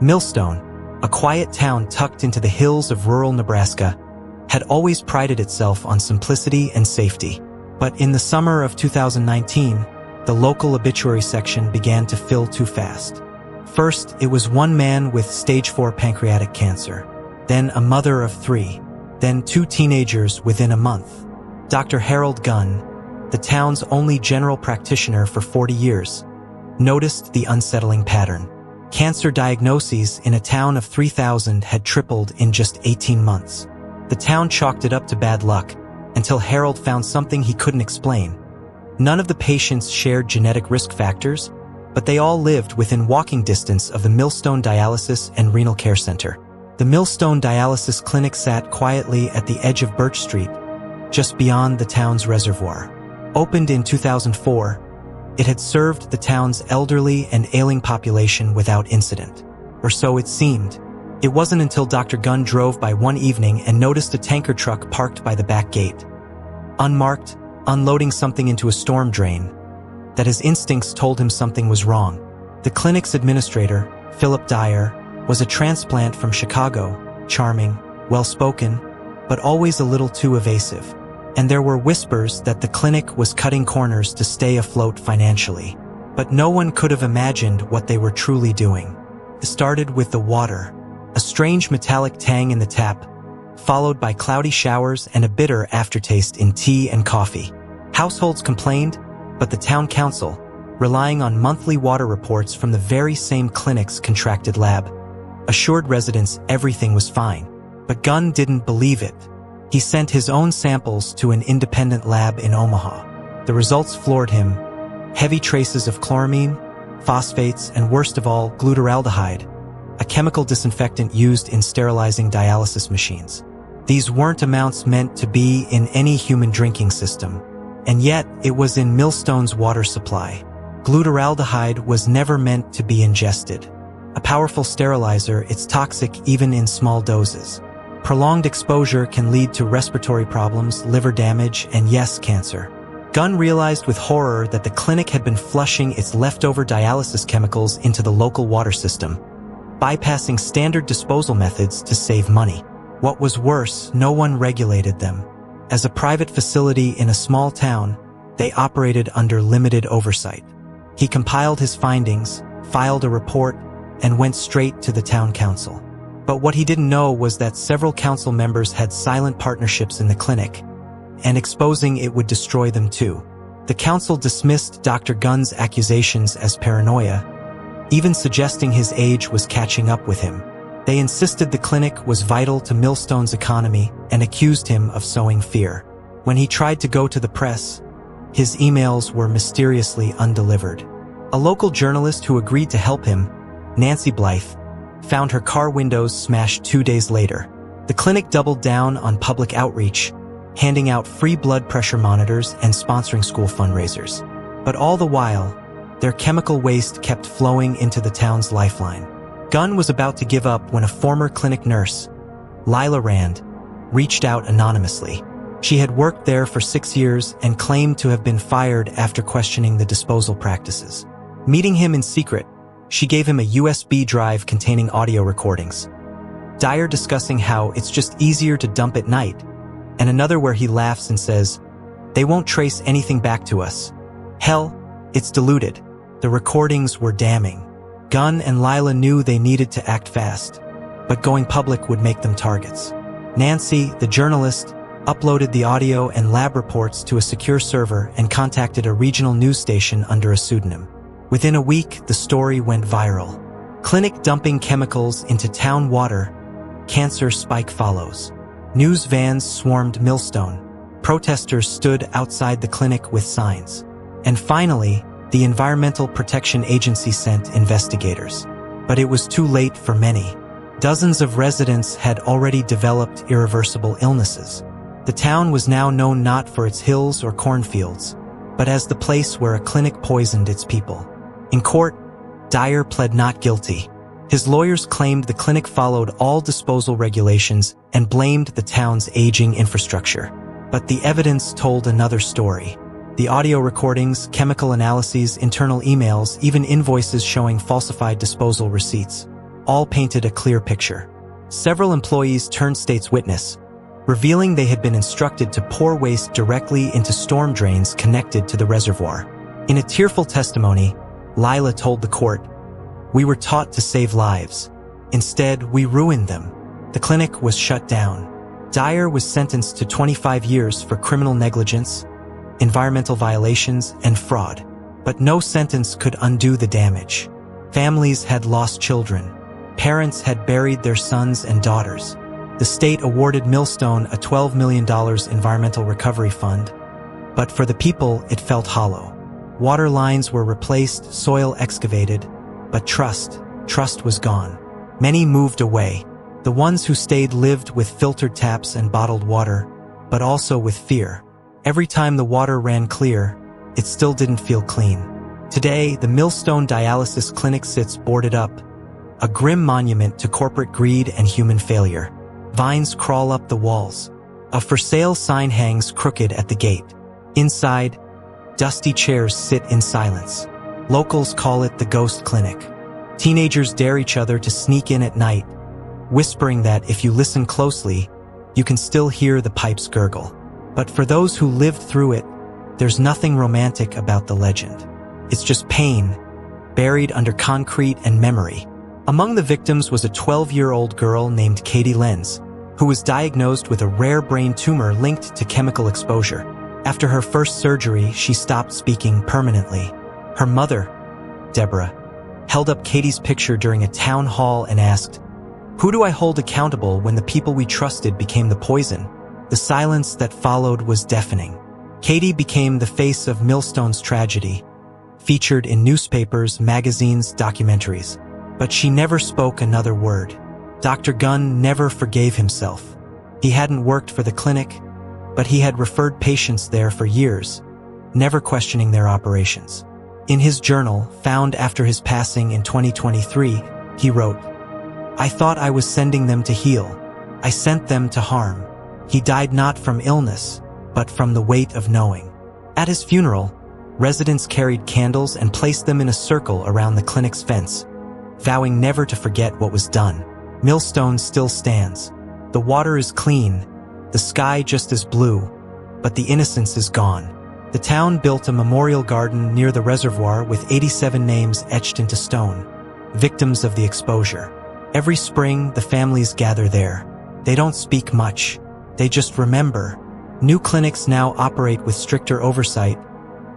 Millstone, a quiet town tucked into the hills of rural Nebraska, had always prided itself on simplicity and safety. But in the summer of 2019, the local obituary section began to fill too fast. First, it was one man with stage 4 pancreatic cancer, then a mother of 3, then 2 teenagers within a month. Dr. Harold Gunn, the town's only general practitioner for 40 years, noticed the unsettling pattern. Cancer diagnoses in a town of 3,000 had tripled in just 18 months. The town chalked it up to bad luck until Harold found something he couldn't explain. None of the patients shared genetic risk factors, but they all lived within walking distance of the Millstone Dialysis and Renal Care Center. The Millstone Dialysis Clinic sat quietly at the edge of Birch Street, just beyond the town's reservoir. Opened in 2004, it had served the town's elderly and ailing population without incident. Or so it seemed. It wasn't until Dr. Gunn drove by one evening and noticed a tanker truck parked by the back gate, unmarked, unloading something into a storm drain, that his instincts told him something was wrong. The clinic's administrator, Philip Dyer, was a transplant from Chicago, charming, well-spoken, but always a little too evasive. And there were whispers that the clinic was cutting corners to stay afloat financially. But no one could have imagined what they were truly doing. It started with the water, a strange metallic tang in the tap, followed by cloudy showers and a bitter aftertaste in tea and coffee. Households complained, but the town council, relying on monthly water reports from the very same clinic's contracted lab, assured residents everything was fine. But Gunn didn't believe it. He sent his own samples to an independent lab in Omaha. The results floored him. Heavy traces of chloramine, phosphates, and worst of all, glutaraldehyde, a chemical disinfectant used in sterilizing dialysis machines. These weren't amounts meant to be in any human drinking system. And yet, it was in Millstone's water supply. Glutaraldehyde was never meant to be ingested. A powerful sterilizer, it's toxic even in small doses. Prolonged exposure can lead to respiratory problems, liver damage, and yes, cancer. Gunn realized with horror that the clinic had been flushing its leftover dialysis chemicals into the local water system, bypassing standard disposal methods to save money. What was worse, no one regulated them. As a private facility in a small town, they operated under limited oversight. He compiled his findings, filed a report, and went straight to the town council. But what he didn't know was that several council members had silent partnerships in the clinic, and exposing it would destroy them too. The council dismissed Dr. Gunn's accusations as paranoia, even suggesting his age was catching up with him. They insisted the clinic was vital to Millstone's economy and accused him of sowing fear. When he tried to go to the press, his emails were mysteriously undelivered. A local journalist who agreed to help him, Nancy Blythe, found her car windows smashed 2 days later. The clinic doubled down on public outreach, handing out free blood pressure monitors and sponsoring school fundraisers. But all the while, their chemical waste kept flowing into the town's lifeline. Gunn was about to give up when a former clinic nurse, Lila Rand, reached out anonymously. She had worked there for 6 years and claimed to have been fired after questioning the disposal practices. Meeting him in secret, she gave him a USB drive containing audio recordings. Dyer discussing how it's just easier to dump at night, and another where he laughs and says, "They won't trace anything back to us. Hell, it's diluted." The recordings were damning. Gunn and Lila knew they needed to act fast, but going public would make them targets. Nancy, the journalist, uploaded the audio and lab reports to a secure server and contacted a regional news station under a pseudonym. Within a week, the story went viral. Clinic dumping chemicals into town water, cancer spike follows. News vans swarmed Millstone. Protesters stood outside the clinic with signs. And finally, the Environmental Protection Agency sent investigators. But it was too late for many. Dozens of residents had already developed irreversible illnesses. The town was now known not for its hills or cornfields, but as the place where a clinic poisoned its people. In court, Dyer pled not guilty. His lawyers claimed the clinic followed all disposal regulations and blamed the town's aging infrastructure. But the evidence told another story. The audio recordings, chemical analyses, internal emails, even invoices showing falsified disposal receipts. all painted a clear picture. Several employees turned state's witness, revealing they had been instructed to pour waste directly into storm drains connected to the reservoir. In a tearful testimony, Lila told the court, "We were taught to save lives. Instead, we ruined them." The clinic was shut down. Dyer was sentenced to 25 years for criminal negligence, environmental violations, and fraud. But no sentence could undo the damage. Families had lost children. Parents had buried their sons and daughters. The state awarded Millstone a $12 million environmental recovery fund, but for the people, it felt hollow. Water lines were replaced, soil excavated, but trust was gone. Many moved away. The ones who stayed lived with filtered taps and bottled water, but also with fear. Every time the water ran clear, it still didn't feel clean. Today, the Millstone Dialysis Clinic sits boarded up, a grim monument to corporate greed and human failure. Vines crawl up the walls. A for sale sign hangs crooked at the gate. Inside, dusty chairs sit in silence. Locals call it the ghost clinic. Teenagers dare each other to sneak in at night, whispering that if you listen closely, you can still hear the pipes gurgle. But for those who lived through it, there's nothing romantic about the legend. It's just pain, buried under concrete and memory. Among the victims was a 12-year-old girl named Katie Lenz, who was diagnosed with a rare brain tumor linked to chemical exposure. After her first surgery, she stopped speaking permanently. Her mother, Deborah, held up Katie's picture during a town hall and asked, "Who do I hold accountable when the people we trusted became the poison?" The silence that followed was deafening. Katie became the face of Millstone's tragedy, featured in newspapers, magazines, documentaries. But she never spoke another word. Dr. Gunn never forgave himself. He hadn't worked for the clinic, but he had referred patients there for years, never questioning their operations. In his journal, found after his passing in 2023, he wrote, "I thought I was sending them to heal. I sent them to harm." He died not from illness, but from the weight of knowing. At his funeral, residents carried candles and placed them in a circle around the clinic's fence, vowing never to forget what was done. Millstone still stands. The water is clean, the sky just as blue, but the innocence is gone. The town built a memorial garden near the reservoir with 87 names etched into stone, victims of the exposure. Every spring, the families gather there. They don't speak much. They just remember. New clinics now operate with stricter oversight,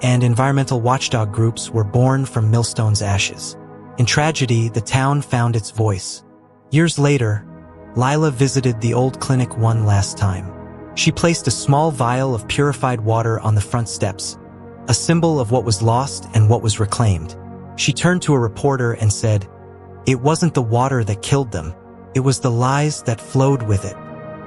and environmental watchdog groups were born from Millstone's ashes. In tragedy, the town found its voice. Years later, Lila visited the old clinic one last time. She placed a small vial of purified water on the front steps, a symbol of what was lost and what was reclaimed. She turned to a reporter and said, "It wasn't the water that killed them. It was the lies that flowed with it."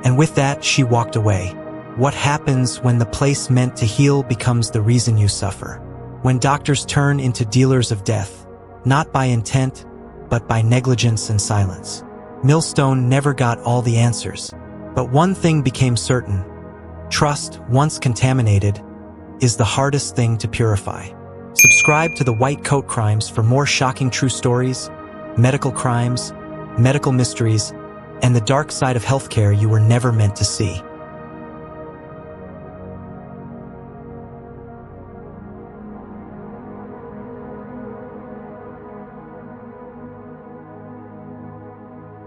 And with that, she walked away. What happens when the place meant to heal becomes the reason you suffer? When doctors turn into dealers of death, not by intent, but by negligence and silence. Millstone never got all the answers, but one thing became certain. Trust, once contaminated, is the hardest thing to purify. Subscribe to the White Coat Crimes for more shocking true stories, medical crimes, medical mysteries, and the dark side of healthcare you were never meant to see.